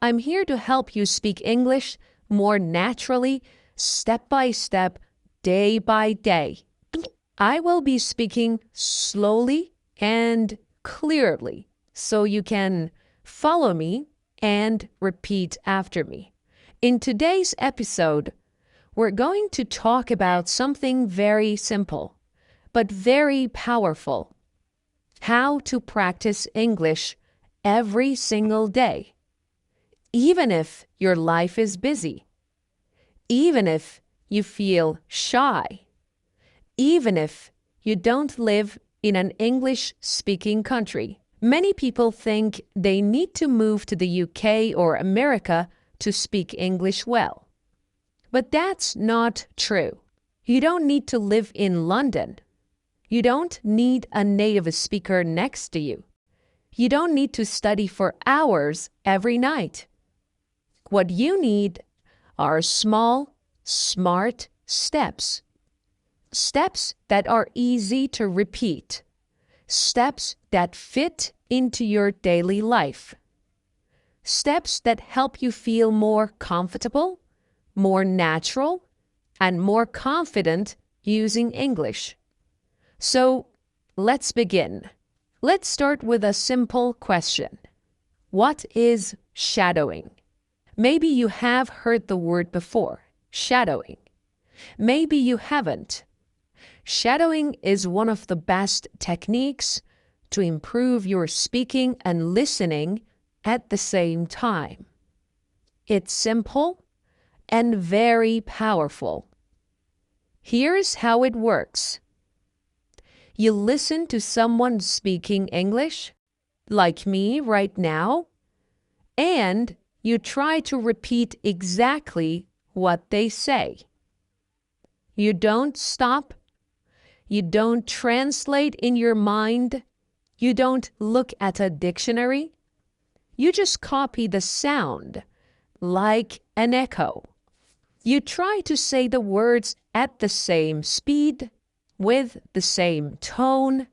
I'm here to help you speak English more naturally, step by step, day by day. I will be speaking slowly and clearly so you can follow me and repeat after me. In today's episode, we're going to talk about something very simple, but very powerful. How to practice English every single day. Even if your life is busy. Even if you feel shy. Even if you don't live in an English-speaking country. Many people think they need to move to the UK or America to speak English well. But that's not true. You don't need to live in London. You don't need a native speaker next to you. You don't need to study for hours every night. What you need are small, smart steps. Steps that are easy to repeat. Steps that fit into your daily life. Steps that help you feel more comfortable, more natural, and more confident using English. So, let's begin. Let's start with a simple question. What is shadowing? Maybe you have heard the word before, shadowing. Maybe you haven't. Shadowing is one of the best techniques to improve your speaking and listening at the same time. It's simple and very powerful. Here's how it works. You listen to someone speaking English, like me right now, and you try to repeat exactly what they say. You don't stop. You don't translate in your mind. You don't look at a dictionary. You just copy the sound, like an echo. You try to say the words at the same speed, with the same tone,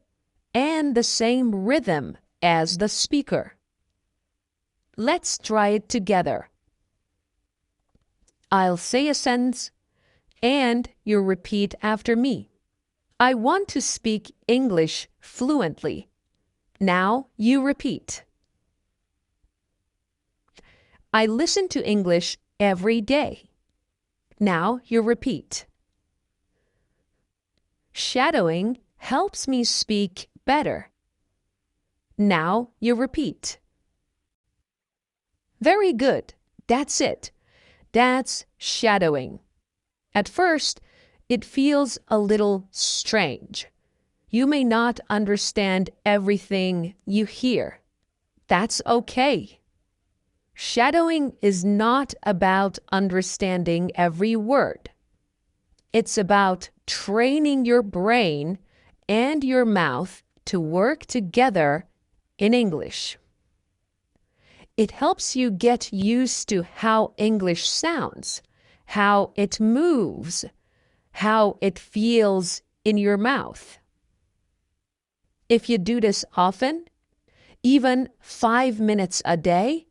and the same rhythm as the speaker. Let's try it together. I'll say a sentence, and you repeat after me. I want to speak English fluently. Now you repeat. I listen to English every day. Now you repeat. Shadowing helps me speak better. Now you repeat. Very good. That's it. That's shadowing. At first, it feels a little strange. You may not understand everything you hear. That's okay. Shadowing is not about understanding every word. It's about training your brain and your mouth to work together in English. It helps you get used to how English sounds, how it moves, how it feels in your mouth. If you do this often, even 5 minutes a day,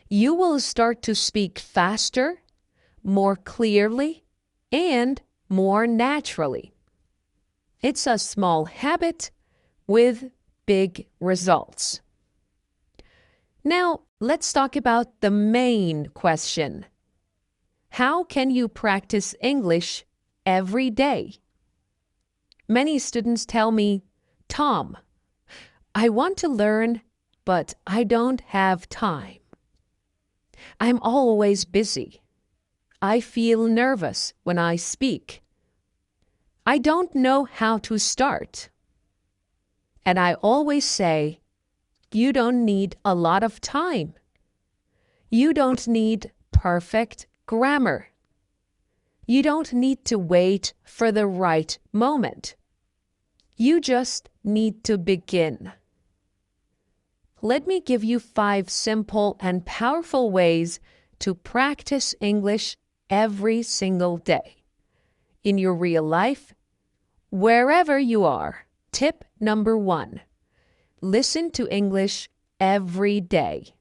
you will start to speak faster, more clearly, and more naturally. It's a small habit with big results. Now, let's talk about the main question. How can you practice English every day? Many students tell me, Tom, I want to learn, but I don't have time. I'm always busy. I feel nervous when I speak. I don't know how to start. And I always say, you don't need a lot of time. You don't need perfect grammar. You don't need to wait for the right moment. You just need to begin. Let me give you 5 simple and powerful ways to practice English every single day. In your real life, wherever you are. Tip number 1. Listen to English every day.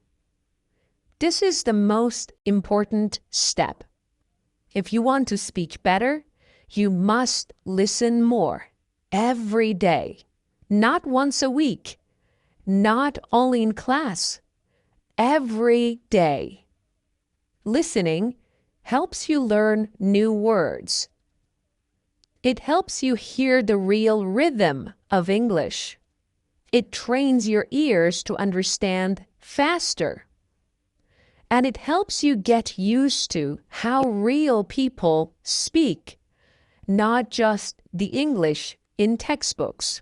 This is the most important step. If you want to speak better, you must listen more every day, not once a week, not only in class, every day. Listening helps you learn new words. It helps you hear the real rhythm of English. It trains your ears to understand faster. And it helps you get used to how real people speak, not just the English in textbooks.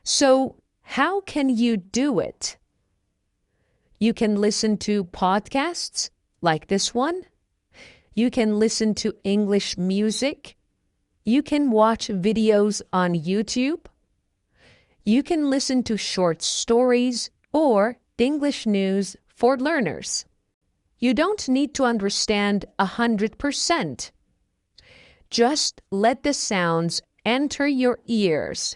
So, how can you do it? You can listen to podcasts like this one. You can listen to English music. You can watch videos on YouTube. You can listen to short stories or English news for learners. You don't need to understand 100%. Just let the sounds enter your ears.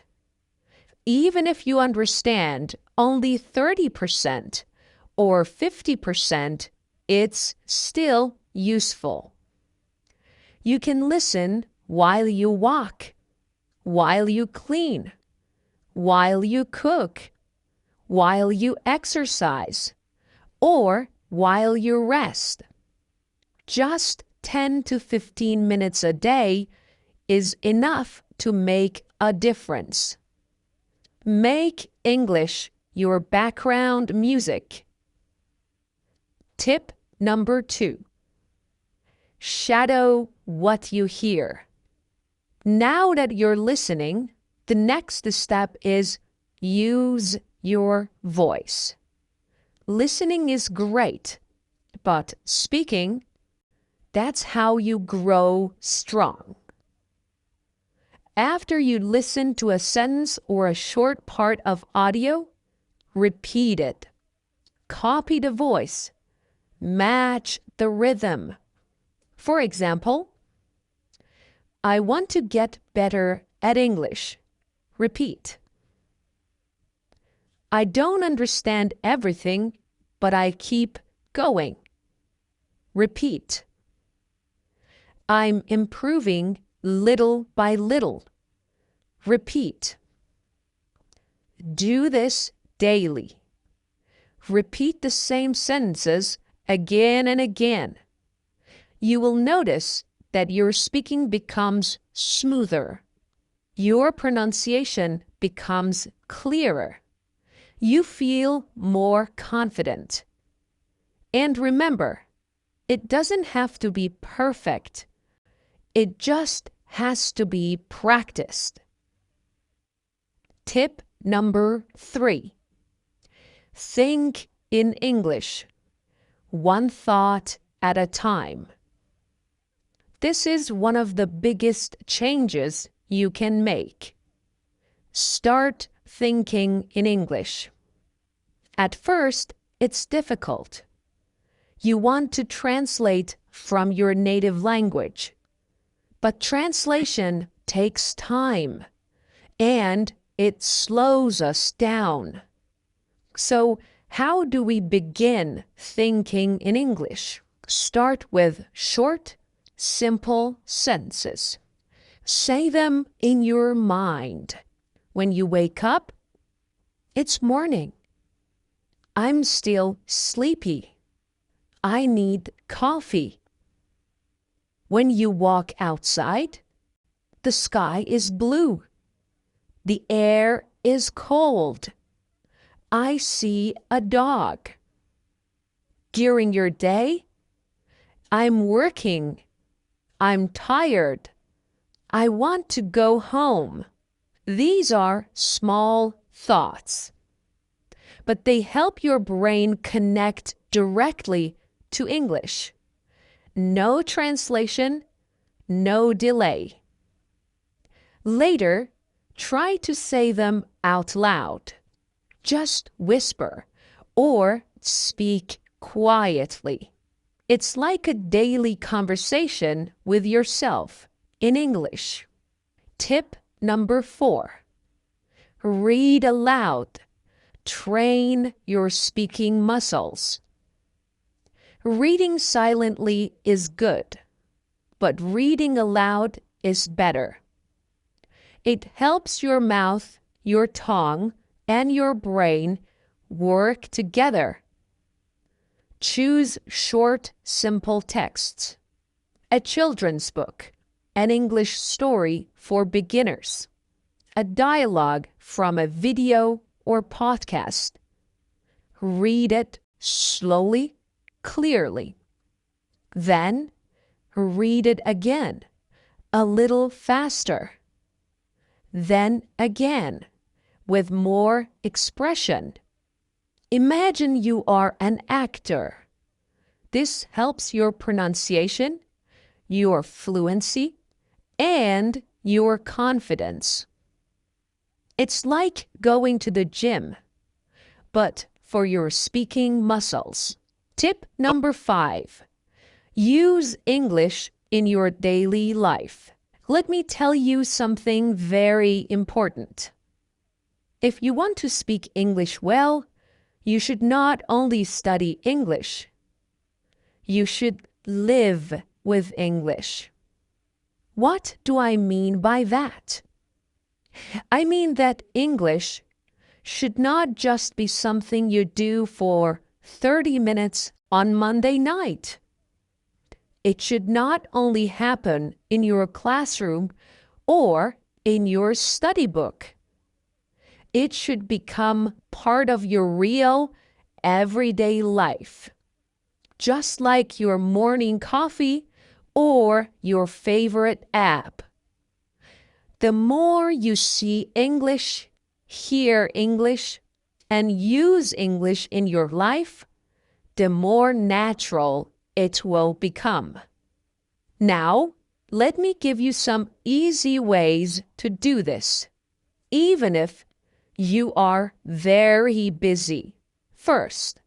Even if you understand only 30% or 50%, it's still useful. You can listen while you walk, while you clean, while you cook, while you exercise, or while you rest. Just 10 to 15 minutes a day is enough to make a difference. Make English your background music. Tip number 2. Shadow what you hear. Now that you're listening, the next step is use your voice. Listening is great, but speaking, that's how you grow strong. After you listen to a sentence or a short part of audio, repeat it. Copy the voice. Match the rhythm. For example, I want to get better at English. Repeat. I don't understand everything, but I keep going. Repeat. I'm improving little by little. Repeat. Do this daily. Repeat the same sentences again and again. You will notice that your speaking becomes smoother. Your pronunciation becomes clearer. You feel more confident. And remember, it doesn't have to be perfect. It just has to be practiced. Tip number 3. Think in English, one thought at a time. This is one of the biggest changes you can make. Start thinking in English. At first, it's difficult. You want to translate from your native language. But translation takes time, and it slows us down. So, how do we begin thinking in English? Start with short, simple sentences. Say them in your mind. When you wake up, it's morning. I'm still sleepy. I need coffee. When you walk outside, the sky is blue. The air is cold. I see a dog. During your day, I'm working. I'm tired. I want to go home. These are small thoughts, but they help your brain connect directly to English. No translation, no delay. Later, try to say them out loud. Just whisper or speak quietly. It's like a daily conversation with yourself in English. Tip number 4. Read aloud. Train your speaking muscles. Reading silently is good, but reading aloud is better. It helps your mouth, your tongue, and your brain work together. Choose short, simple texts, a children's book, an English story for beginners, a dialogue from a video or podcast. Read it slowly, clearly. Then read it again, a little faster. Then again, with more expression. Imagine you are an actor. This helps your pronunciation, your fluency, and your confidence. It's like going to the gym, but for your speaking muscles. Tip number 5. Use English in your daily life. Let me tell you something very important. If you want to speak English well, you should not only study English. You should live with English. What do I mean by that? I mean that English should not just be something you do for 30 minutes on Monday night. It should not only happen in your classroom or in your study book. It should become part of your real, everyday life, just like your morning coffee or your favorite app. The more you see English, hear English, and use English in your life, the more natural it will become. Now, let me give you some easy ways to do this, even if you are very busy. First,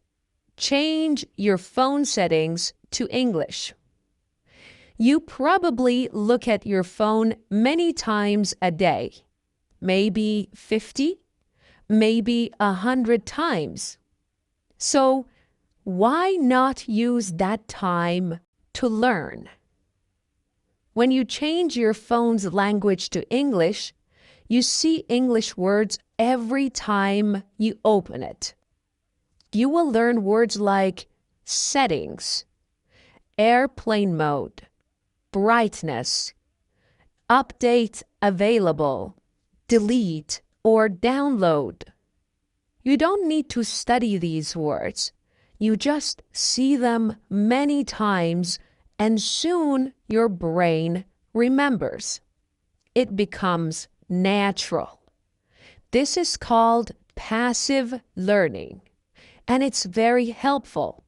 change your phone settings to English. You probably look at your phone many times a day, maybe 50, maybe 100 times. So, why not use that time to learn? When you change your phone's language to English, you see English words every time you open it. You will learn words like settings, airplane mode, brightness, update available, delete, or download. You don't need to study these words. You just see them many times and soon your brain remembers. It becomes natural. This is called passive learning, and it's very helpful.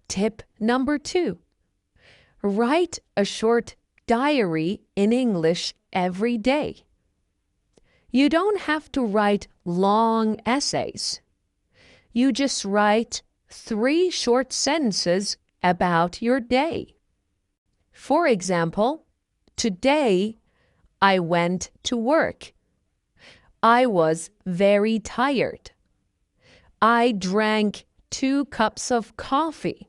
Tip number 2. Write a short diary in English every day. You don't have to write long essays. You just write 3 short sentences about your day. For example, today I went to work. I was very tired. I drank 2 cups of coffee.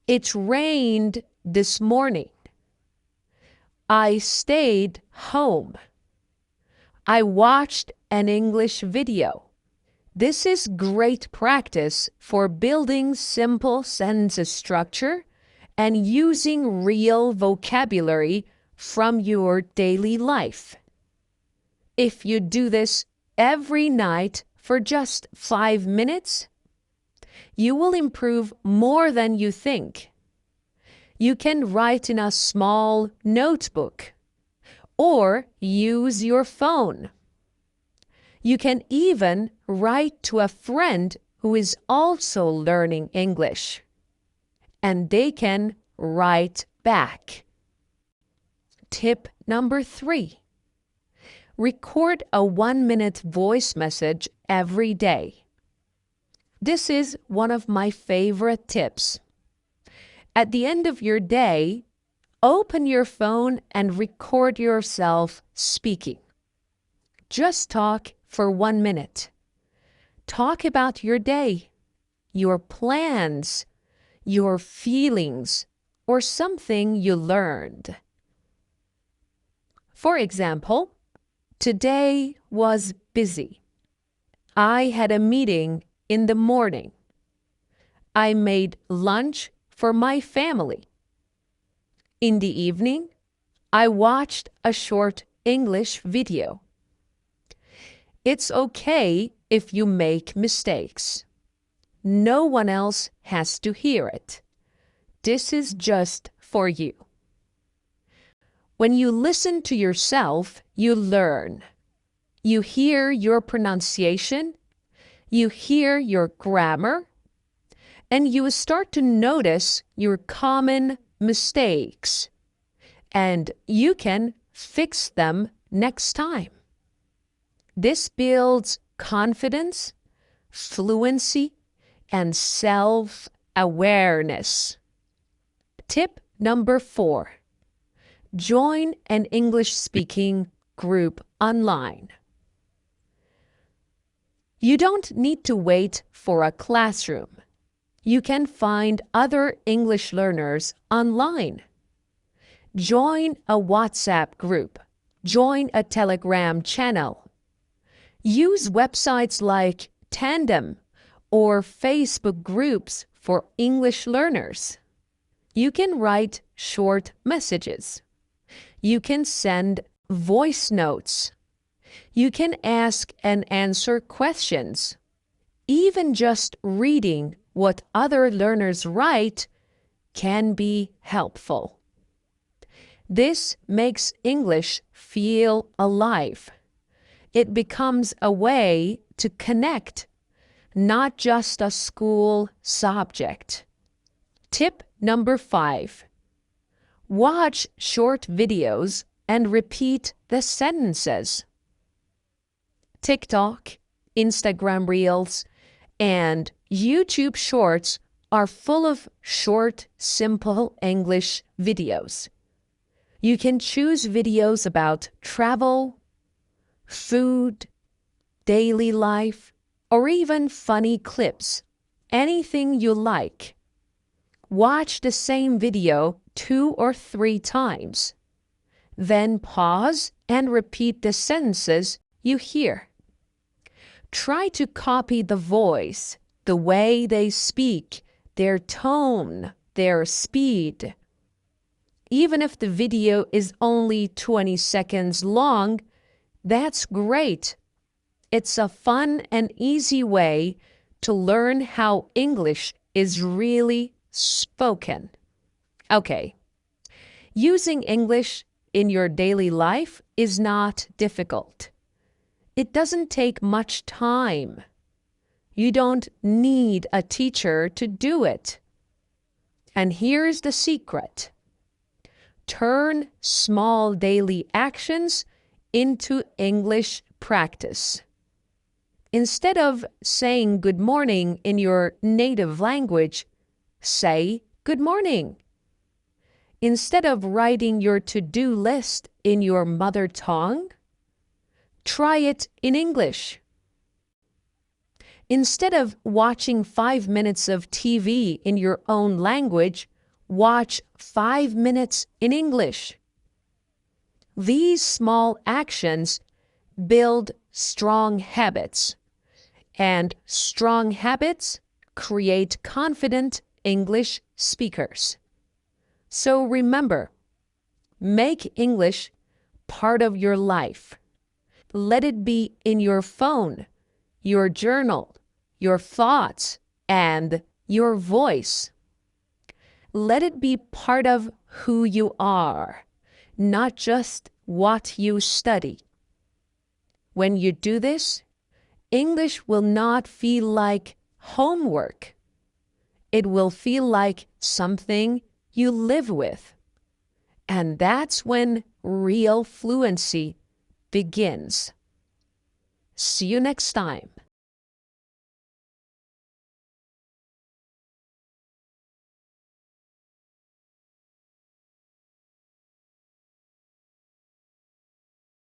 It rained this morning. I stayed home. I watched an English video. This is great practice for building simple sentence structure and using real vocabulary from your daily life. If you do this every night for just 5 minutes, you will improve more than you think. You can write in a small notebook or use your phone. You can even write to a friend who is also learning English, and they can write back. Tip number 3. Record a 1-minute voice message every day. This is one of my favorite tips. At the end of your day, open your phone and record yourself speaking. Just talk for 1 minute. Talk about your day. your plans, your feelings, or something you learned. For example, today was busy. I had a meeting in the morning. I made lunch for my family. In the evening, I watched a short English video. It's okay if you make mistakes. No one else has to hear it. This is just for you. When you listen to yourself, you learn. You hear your pronunciation, you hear your grammar, and you start to notice your common mistakes, and you can fix them next time. This builds confidence, fluency, and self-awareness. Tip number 4. Join an English-speaking group online. You don't need to wait for a classroom. You can find other English learners online. Join a WhatsApp group. Join a Telegram channel. Use websites like Tandem or Facebook groups for English learners. You can write short messages. You can send voice notes. You can ask and answer questions. Even just reading what other learners write can be helpful. This makes English feel alive. It becomes a way to connect, not just a school subject. Tip number 5. Watch short videos and repeat the sentences. TikTok, Instagram Reels, and YouTube Shorts are full of short, simple English videos. You can choose videos about travel, food, daily life, or even funny clips. Anything you like. Watch the same video 2 or 3 times. Then pause and repeat the sentences you hear. Try to copy the voice, the way they speak, their tone, their speed. Even if the video is only 20 seconds long, that's great. It's a fun and easy way to learn how English is really spoken. Okay, using English in your daily life is not difficult. It doesn't take much time. You don't need a teacher to do it. And here's the secret. Turn small daily actions into English practice. Instead of saying good morning in your native language, say good morning. Instead of writing your to-do list in your mother tongue, try it in English. Instead of watching 5 minutes of TV in your own language, watch 5 minutes in English. These small actions build strong habits, and strong habits create confident English speakers. So remember, make English part of your life. Let it be in your phone, your journal, your thoughts, and your voice. Let it be part of who you are, not just what you study. When you do this, English will not feel like homework. It will feel like something you live with. And that's when real fluency begins. See you next time.